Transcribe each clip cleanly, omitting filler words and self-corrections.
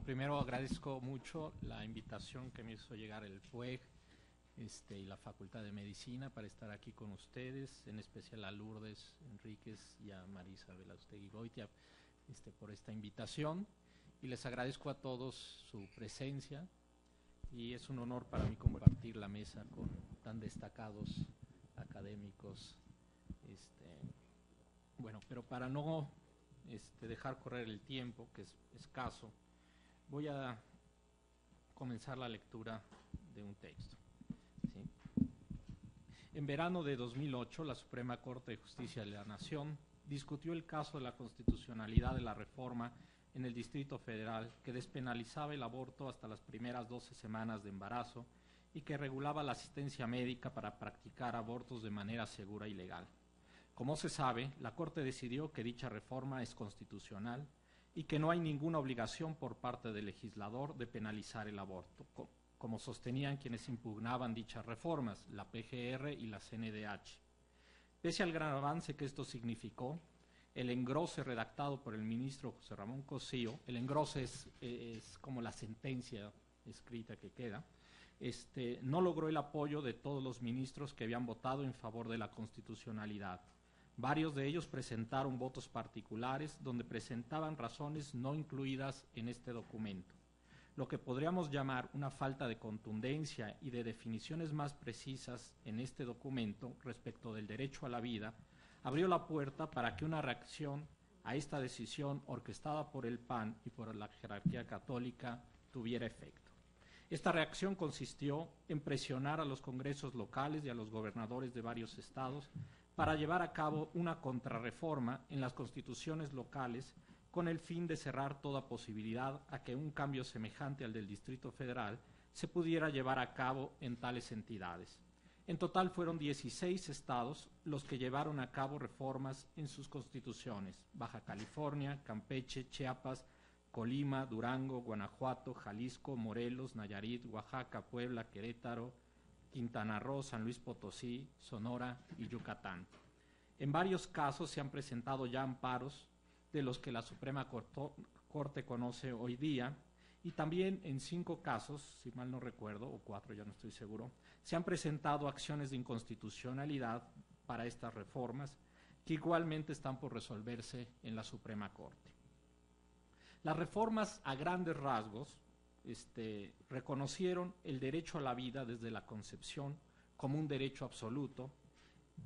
primero agradezco mucho la invitación que me hizo llegar el PUEG y la Facultad de Medicina para estar aquí con ustedes, en especial a Lourdes Enríquez y a Marisa Belaustegui Goitia por esta invitación, y les agradezco a todos su presencia, y es un honor para mí compartir la mesa con tan destacados académicos. Bueno, pero para no dejar correr el tiempo, que es escaso, voy a comenzar la lectura de un texto. ¿Sí? En verano de 2008, la Suprema Corte de Justicia de la Nación discutió el caso de la constitucionalidad de la reforma en el Distrito Federal que despenalizaba el aborto hasta las primeras 12 semanas de embarazo y que regulaba la asistencia médica para practicar abortos de manera segura y legal. Como se sabe, la Corte decidió que dicha reforma es constitucional y que no hay ninguna obligación por parte del legislador de penalizar el aborto, como sostenían quienes impugnaban dichas reformas, la PGR y la CNDH. Pese al gran avance que esto significó, el engrose redactado por el ministro José Ramón Cosío, el engrose es como la sentencia escrita que queda, no logró el apoyo de todos los ministros que habían votado en favor de la constitucionalidad. Varios de ellos presentaron votos particulares donde presentaban razones no incluidas en este documento. Lo que podríamos llamar una falta de contundencia y de definiciones más precisas en este documento respecto del derecho a la vida abrió la puerta para que una reacción a esta decisión orquestada por el PAN y por la jerarquía católica tuviera efecto. Esta reacción consistió en presionar a los congresos locales y a los gobernadores de varios estados para llevar a cabo una contrarreforma en las constituciones locales con el fin de cerrar toda posibilidad a que un cambio semejante al del Distrito Federal se pudiera llevar a cabo en tales entidades. En total fueron 16 estados los que llevaron a cabo reformas en sus constituciones: Baja California, Campeche, Chiapas, Colima, Durango, Guanajuato, Jalisco, Morelos, Nayarit, Oaxaca, Puebla, Querétaro, Quintana Roo, San Luis Potosí, Sonora y Yucatán. En varios casos se han presentado ya amparos de los que la Suprema Corte conoce hoy día, y también en 5 casos, si mal no recuerdo, o 4, ya no estoy seguro, se han presentado acciones de inconstitucionalidad para estas reformas, que igualmente están por resolverse en la Suprema Corte. Las reformas, a grandes rasgos, reconocieron el derecho a la vida desde la concepción como un derecho absoluto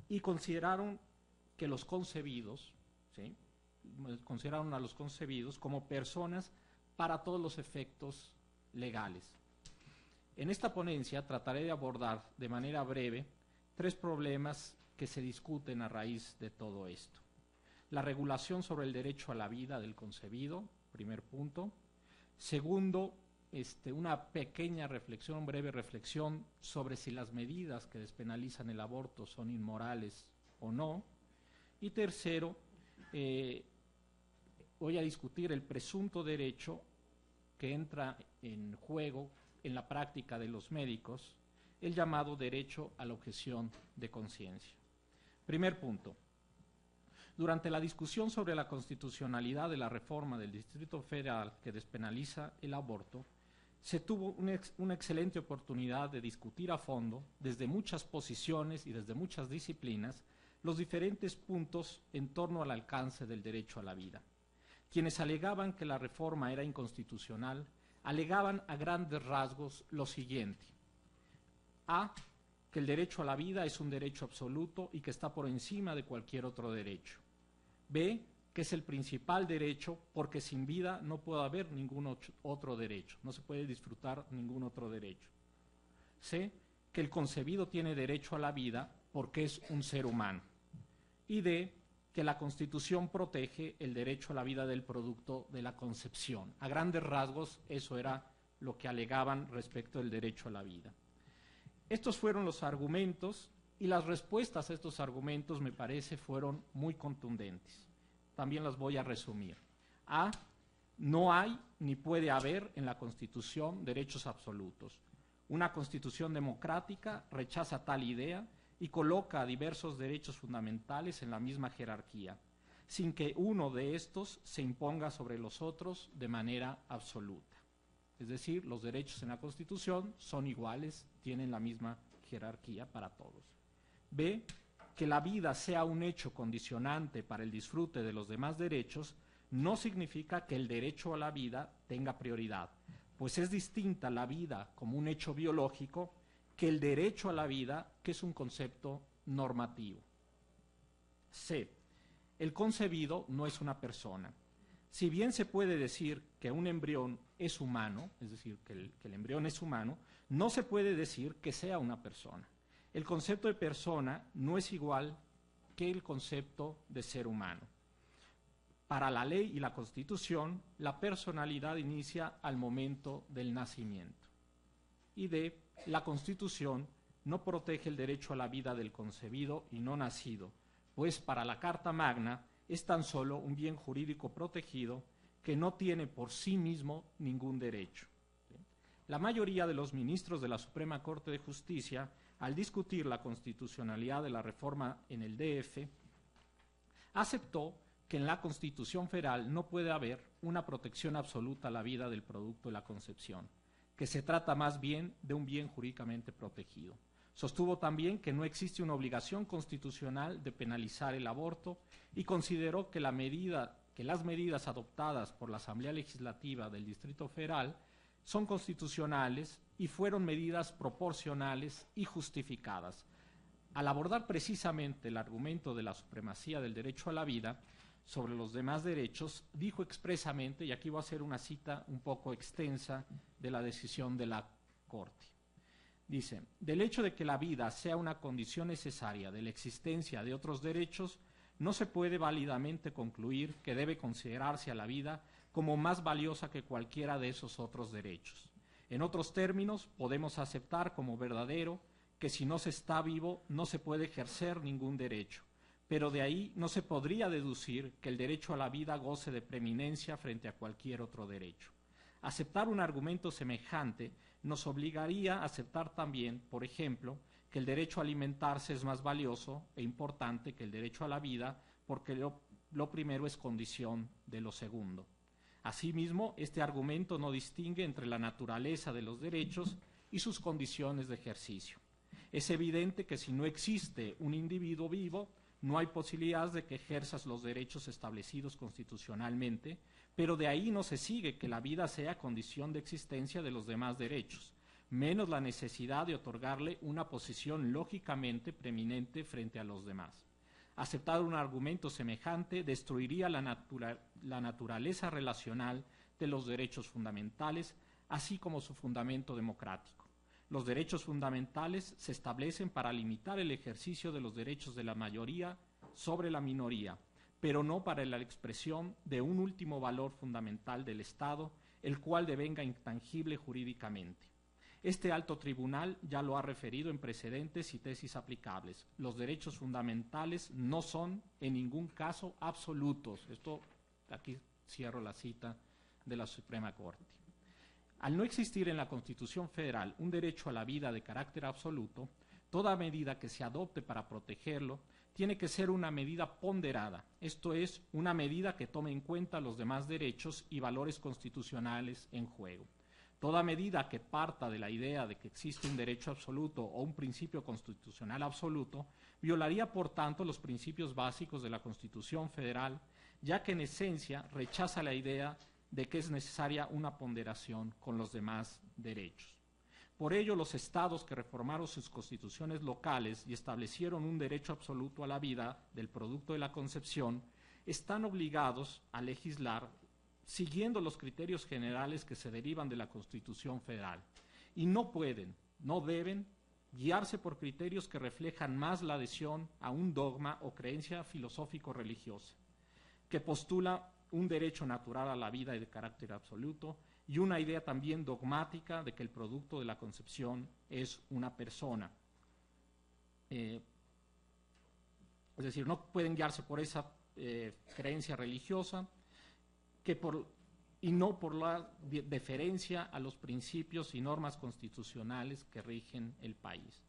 y consideraron que los concebidos, ¿sí?, consideraron a los concebidos como personas para todos los efectos legales. En esta ponencia trataré de abordar de manera breve 3 problemas que se discuten a raíz de todo esto. La regulación sobre el derecho a la vida del concebido, primer punto. Segundo, una pequeña reflexión, breve reflexión sobre si las medidas que despenalizan el aborto son inmorales o no. Y tercero, voy a discutir el presunto derecho que entra en juego en la práctica de los médicos, el llamado derecho a la objeción de conciencia. Primer punto. Durante la discusión sobre la constitucionalidad de la reforma del Distrito Federal que despenaliza el aborto, se tuvo una excelente oportunidad de discutir a fondo, desde muchas posiciones y desde muchas disciplinas, los diferentes puntos en torno al alcance del derecho a la vida. Quienes alegaban que la reforma era inconstitucional, alegaban a grandes rasgos lo siguiente: A, que el derecho a la vida es un derecho absoluto y que está por encima de cualquier otro derecho. B, que es el principal derecho porque sin vida no puede haber ningún otro derecho, no se puede disfrutar ningún otro derecho. C, que el concebido tiene derecho a la vida porque es un ser humano. Y D, que la Constitución protege el derecho a la vida del producto de la concepción. A grandes rasgos, eso era lo que alegaban respecto del derecho a la vida. Estos fueron los argumentos, y las respuestas a estos argumentos, me parece, fueron muy contundentes. También las voy a resumir. A, no hay ni puede haber en la Constitución derechos absolutos. Una Constitución democrática rechaza tal idea y coloca a diversos derechos fundamentales en la misma jerarquía, sin que uno de estos se imponga sobre los otros de manera absoluta. es decir, los derechos en la Constitución son iguales, tienen la misma jerarquía para todos. B, que la vida sea un hecho condicionante para el disfrute de los demás derechos no significa que el derecho a la vida tenga prioridad, pues es distinta la vida como un hecho biológico que el derecho a la vida, que es un concepto normativo. C, el concebido no es una persona. Si bien se puede decir que un embrión es humano, es decir, que el embrión es humano, no se puede decir que sea una persona. El concepto de persona no es igual que el concepto de ser humano. Para la ley y la Constitución, la personalidad inicia al momento del nacimiento. Y D, la Constitución no protege el derecho a la vida del concebido y no nacido, pues para la Carta Magna es tan solo un bien jurídico protegido que no tiene por sí mismo ningún derecho. La mayoría de los ministros de la Suprema Corte de Justicia, al discutir la constitucionalidad de la reforma en el DF, aceptó que en la Constitución Federal no puede haber una protección absoluta a la vida del producto de la concepción, que se trata más bien de un bien jurídicamente protegido. Sostuvo también que no existe una obligación constitucional de penalizar el aborto y consideró que las medidas adoptadas por la Asamblea Legislativa del Distrito Federal son constitucionales y fueron medidas proporcionales y justificadas. Al abordar precisamente el argumento de la supremacía del derecho a la vida sobre los demás derechos, dijo expresamente, y aquí voy a hacer una cita un poco extensa de la decisión de la Corte. Dice, del hecho de que la vida sea una condición necesaria de la existencia de otros derechos, no se puede válidamente concluir que debe considerarse a la vida como más valiosa que cualquiera de esos otros derechos. En otros términos, podemos aceptar como verdadero que si no se está vivo no se puede ejercer ningún derecho, pero de ahí no se podría deducir que el derecho a la vida goce de preeminencia frente a cualquier otro derecho. Aceptar un argumento semejante nos obligaría a aceptar también, por ejemplo, que el derecho a alimentarse es más valioso e importante que el derecho a la vida, porque lo primero es condición de lo segundo. Asimismo, este argumento no distingue entre la naturaleza de los derechos y sus condiciones de ejercicio. Es evidente que si no existe un individuo vivo, no hay posibilidad de que ejerzas los derechos establecidos constitucionalmente, pero de ahí no se sigue que la vida sea condición de existencia de los demás derechos, menos la necesidad de otorgarle una posición lógicamente preeminente frente a los demás. Aceptar un argumento semejante destruiría la naturaleza relacional de los derechos fundamentales, así como su fundamento democrático. Los derechos fundamentales se establecen para limitar el ejercicio de los derechos de la mayoría sobre la minoría, pero no para la expresión de un último valor fundamental del Estado, el cual devenga intangible jurídicamente. Este alto tribunal ya lo ha referido en precedentes y tesis aplicables. Los derechos fundamentales no son en ningún caso absolutos. Esto, aquí cierro la cita de la Suprema Corte. Al no existir en la Constitución Federal un derecho a la vida de carácter absoluto, toda medida que se adopte para protegerlo tiene que ser una medida ponderada, esto es, una medida que tome en cuenta los demás derechos y valores constitucionales en juego. Toda medida que parta de la idea de que existe un derecho absoluto o un principio constitucional absoluto violaría, por tanto, los principios básicos de la Constitución Federal, ya que en esencia rechaza la idea de que es necesaria una ponderación con los demás derechos. Por ello, los estados que reformaron sus constituciones locales y establecieron un derecho absoluto a la vida del producto de la concepción están obligados a legislar siguiendo los criterios generales que se derivan de la Constitución Federal y no pueden, no deben guiarse por criterios que reflejan más la adhesión a un dogma o creencia filosófico-religiosa, que postula un derecho natural a la vida de carácter absoluto y una idea también dogmática de que el producto de la concepción es una persona. Es decir, no pueden guiarse por esa creencia religiosa y no por la deferencia a los principios y normas constitucionales que rigen el país.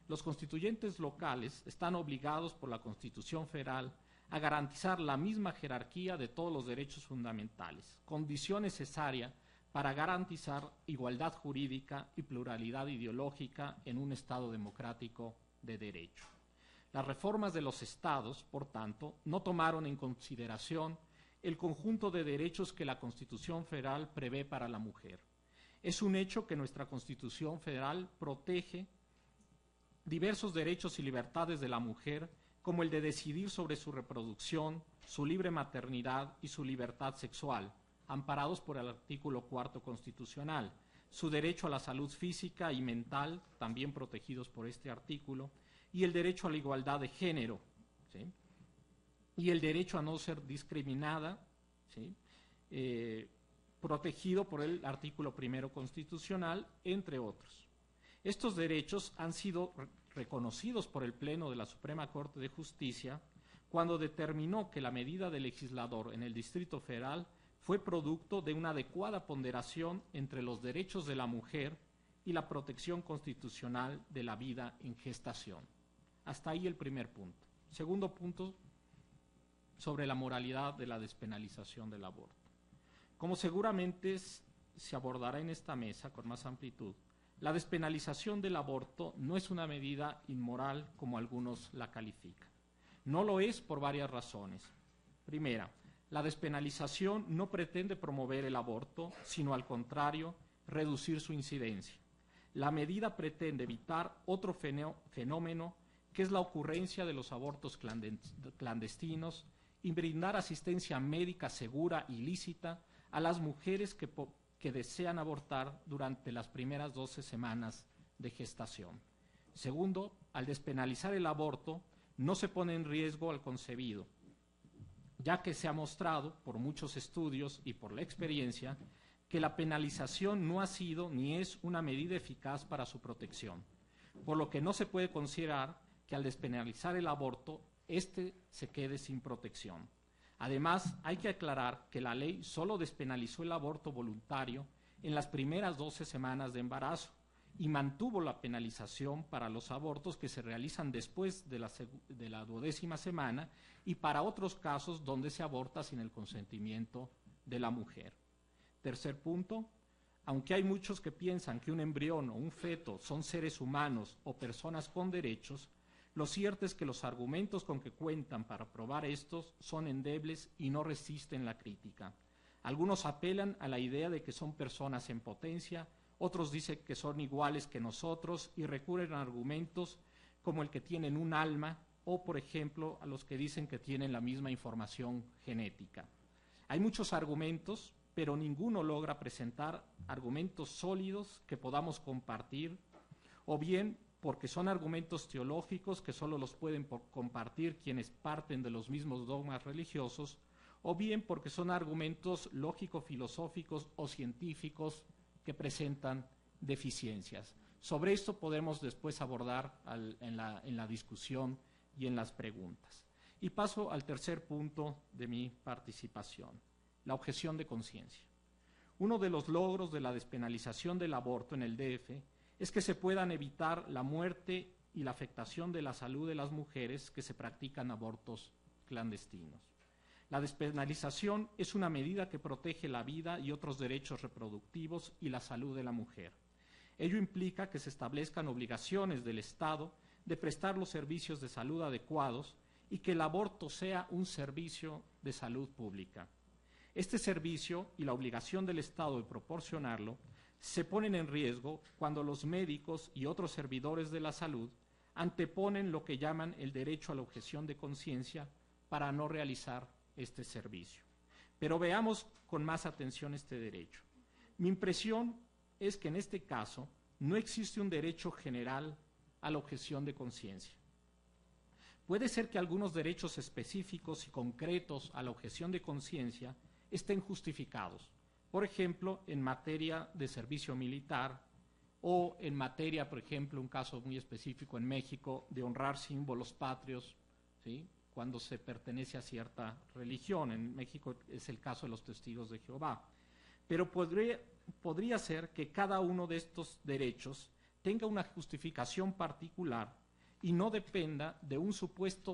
Los constituyentes locales están obligados por la Constitución Federal a garantizar la misma jerarquía de todos los derechos fundamentales, condición necesaria para garantizar igualdad jurídica y pluralidad ideológica en un Estado democrático de derecho. Las reformas de los Estados, por tanto, no tomaron en consideración el conjunto de derechos que la Constitución Federal prevé para la mujer. Es un hecho que nuestra Constitución Federal protege diversos derechos y libertades de la mujer, como el de decidir sobre su reproducción, su libre maternidad y su libertad sexual, amparados por el artículo 4 constitucional, su derecho a la salud física y mental, también protegidos por este artículo, y el derecho a la igualdad de género, ¿sí? Y el derecho a no ser discriminada, ¿sí? Protegido por el artículo 1 constitucional, entre otros. Estos derechos han sido reconocidos por el Pleno de la Suprema Corte de Justicia cuando determinó que la medida del legislador en el Distrito Federal fue producto de una adecuada ponderación entre los derechos de la mujer y la protección constitucional de la vida en gestación. Hasta ahí el primer punto. Segundo punto, sobre la moralidad de la despenalización del aborto. Como seguramente se abordará en esta mesa con más amplitud, la despenalización del aborto no es una medida inmoral como algunos la califican. No lo es por varias razones. Primera, la despenalización no pretende promover el aborto, sino al contrario, reducir su incidencia. La medida pretende evitar otro fenómeno que es la ocurrencia de los abortos clandestinos y brindar asistencia médica segura y lícita a las mujeres que desean abortar durante las primeras 12 semanas de gestación. Segundo, al despenalizar el aborto, no se pone en riesgo al concebido, ya que se ha mostrado por muchos estudios y por la experiencia que la penalización no ha sido ni es una medida eficaz para su protección, por lo que no se puede considerar que al despenalizar el aborto, éste se quede sin protección. Además, hay que aclarar que la ley solo despenalizó el aborto voluntario en las primeras 12 semanas de embarazo y mantuvo la penalización para los abortos que se realizan después de la 12ª semana y para otros casos donde se aborta sin el consentimiento de la mujer. Tercer punto, aunque hay muchos que piensan que un embrión o un feto son seres humanos o personas con derechos, lo cierto es que los argumentos con que cuentan para probar estos son endebles y no resisten la crítica. Algunos apelan a la idea de que son personas en potencia, otros dicen que son iguales que nosotros y recurren a argumentos como el que tienen un alma o, por ejemplo, a los que dicen que tienen la misma información genética. Hay muchos argumentos, pero ninguno logra presentar argumentos sólidos que podamos compartir, o bien porque son argumentos teológicos que solo los pueden compartir quienes parten de los mismos dogmas religiosos, o bien porque son argumentos lógico-filosóficos o científicos que presentan deficiencias. Sobre esto podemos después abordar en la discusión y en las preguntas. Y paso al tercer punto de mi participación, la objeción de conciencia. Uno de los logros de la despenalización del aborto en el DF es que se puedan evitar la muerte y la afectación de la salud de las mujeres que se practican abortos clandestinos. La despenalización es una medida que protege la vida y otros derechos reproductivos y la salud de la mujer. Ello implica que se establezcan obligaciones del Estado de prestar los servicios de salud adecuados y que el aborto sea un servicio de salud pública. Este servicio y la obligación del Estado de proporcionarlo se ponen en riesgo cuando los médicos y otros servidores de la salud anteponen lo que llaman el derecho a la objeción de conciencia para no realizar este servicio. Pero veamos con más atención este derecho. Mi impresión es que en este caso no existe un derecho general a la objeción de conciencia. Puede ser que algunos derechos específicos y concretos a la objeción de conciencia estén justificados. Por ejemplo, en materia de servicio militar o en materia, por ejemplo, un caso muy específico en México, de honrar símbolos patrios, ¿sí?, cuando se pertenece a cierta religión. En México es el caso de los testigos de Jehová. Pero podría ser que cada uno de estos derechos tenga una justificación particular y no dependa de un supuesto